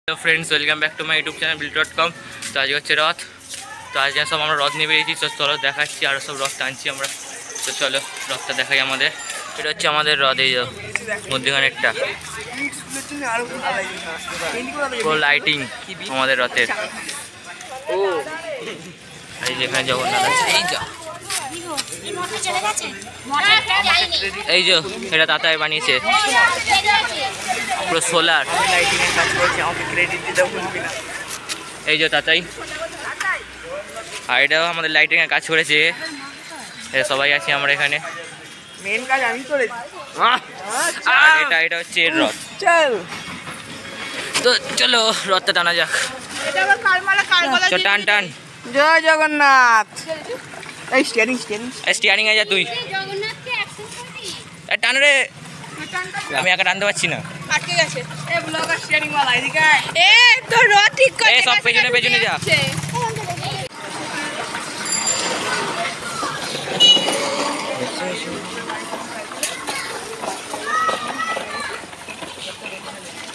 Hello friends, welcome back to my YouTube channel build.com। तो आज হচ্ছে রথ। তো আজ সব আমরা রথ নিয়ে বেরিয়েছি। তো চলো দেখাচ্ছি, আরও সব রথ টানছি আমরা। তো চলো রথটা দেখাই আমাদের। এটা হচ্ছে আমাদের রথ, এই যে মধ্যখানে একটা পুরো লাইটিং আমাদের রথের। ও এই যেখানে জগন্নাথ আছে, এই যে এটা তাতাই বানিয়েছে পুরো সোলার লাইটিংয়ের কাজ করছে। আমাকে ক্রেডিট দিতে ভুলবি না। এই যে তাতাই, আর এটাও আমাদের লাইটিংয়ের কাজ করেছে। সবাই আছি আমরা এখানে, মেন কাজ আমি করেছি। এটা হচ্ছে এর রথ। চল তো চলো রথটা টানা যাক। টান টান, জয় জগন্নাথ। এই স্টিয়ারিং আয় যা তুই, টান রে। আমি একা টানতে পারছি না, আটকে গেছে। এ ব্লগার স্টিয়ারিং वाला এদিকে আয়। এ তো রথ ঠিক করে, এই সব পেছনে পেছনে যা।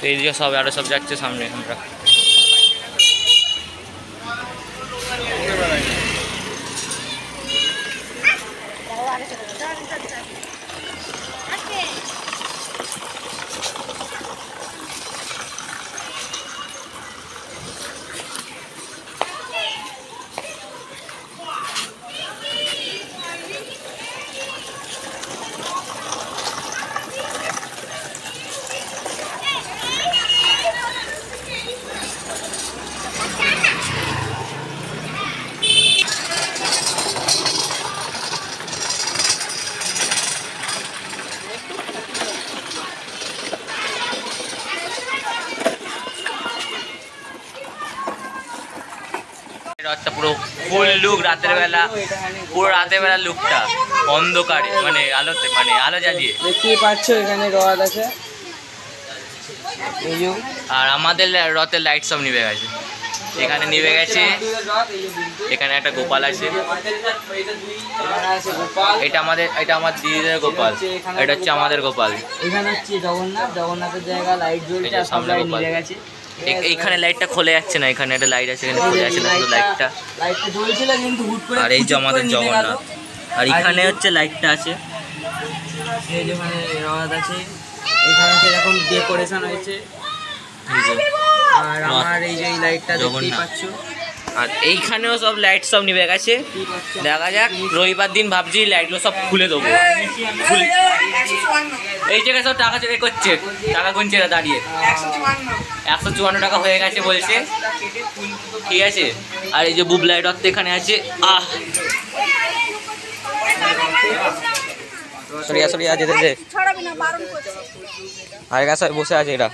এই যে সব আরো সব যাচ্ছে সামনে। আমরা রথটা পুরো ফুল লুক, রাতের বেলা, পুরো রাতের বেলা লুকটা অন্ধকারে, মানে আলোতে, মানে আলো জ্বালিয়ে দেখতেই পাচ্ছ। এখানে রথ আছে, আর আমাদের রথের লাইট সব নিভে গেছে। এখানে নিভে গেছে। এখানে একটা গোপাল আছে, এটা আমার দিদিদের গোপাল, এটা হচ্ছে আমাদের গোপাল। এখানে হচ্ছে জগন্নাথের জায়গা লাইট জ্বলছে, সামনে নিভে গেছে। এইখানে লাইটটা খোলে যাচ্ছে না, এখানে একটা লাইট আছে, এখানে খোলে যাচ্ছে না শুধু লাইটটা। জ্বলছিল কিন্তু হুট করে। আর এই যে আমাদের জগন্নাথ, আর এখানে হচ্ছে লাইটটা আছে। এই যেখানে রথ আছে, এখানে যেরকম ডেকোরেশন হয়েছে। আর আমার এই যে লাইটটা দেখতেই পাচ্ছ। আর এইখানেও সব লাইট সব নিভে গেছে। দেখা যাক, রবিবার দিন ভাবছি লাইটগুলো সব খুলে দেবো। এই জায়গায় সব টাকা চলে করছে, টাকা গুনছে না দাঁড়িয়ে। 154 টাকা হয়ে গেছে বলছে, ঠিক আছে। আর এই যে বুব লাইট এখানে আছে। সরিয়া সরিয়া যেতে দে, আর কাছে বসে আছে এটা।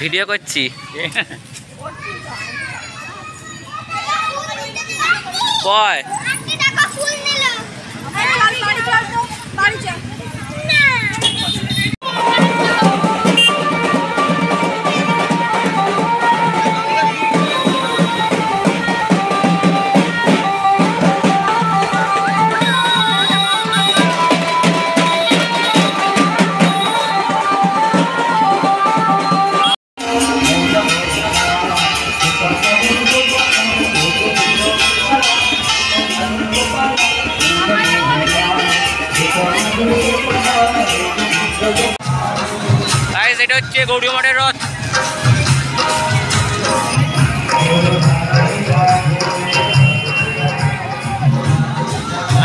ভিডিও করছি। কয় এটা হচ্ছে গৌড়ীয় মঠের রথ।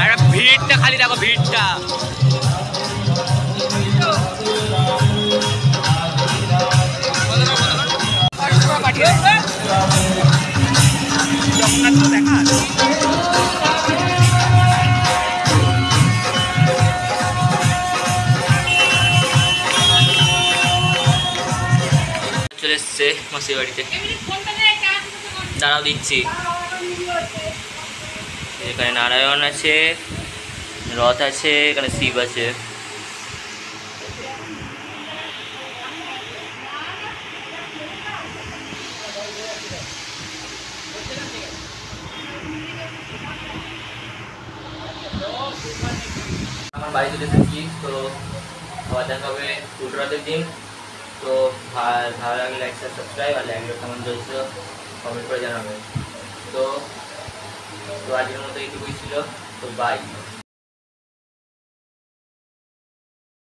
আর ভিড়টা খালি দেখো, ভিড়টা। দেখা চলে এসছে মাসির বাড়িতে, দাঁড়াও দিচ্ছি। এখানে নারায়ণ আছে, রথ আছে, এখানে শিব আছে। আমার বাড়ি চলে এসেছি, তো আবার দেখা হবে উল্টোরাতের দিন। তো ভালো লাগলে লাইক সাবস্ক্রাইব, আর লাগলে কেমন চলছে কমেন্ট করে জানাবে। তো তো আজকের মতো এইটুকুই ছিল, তো বাই।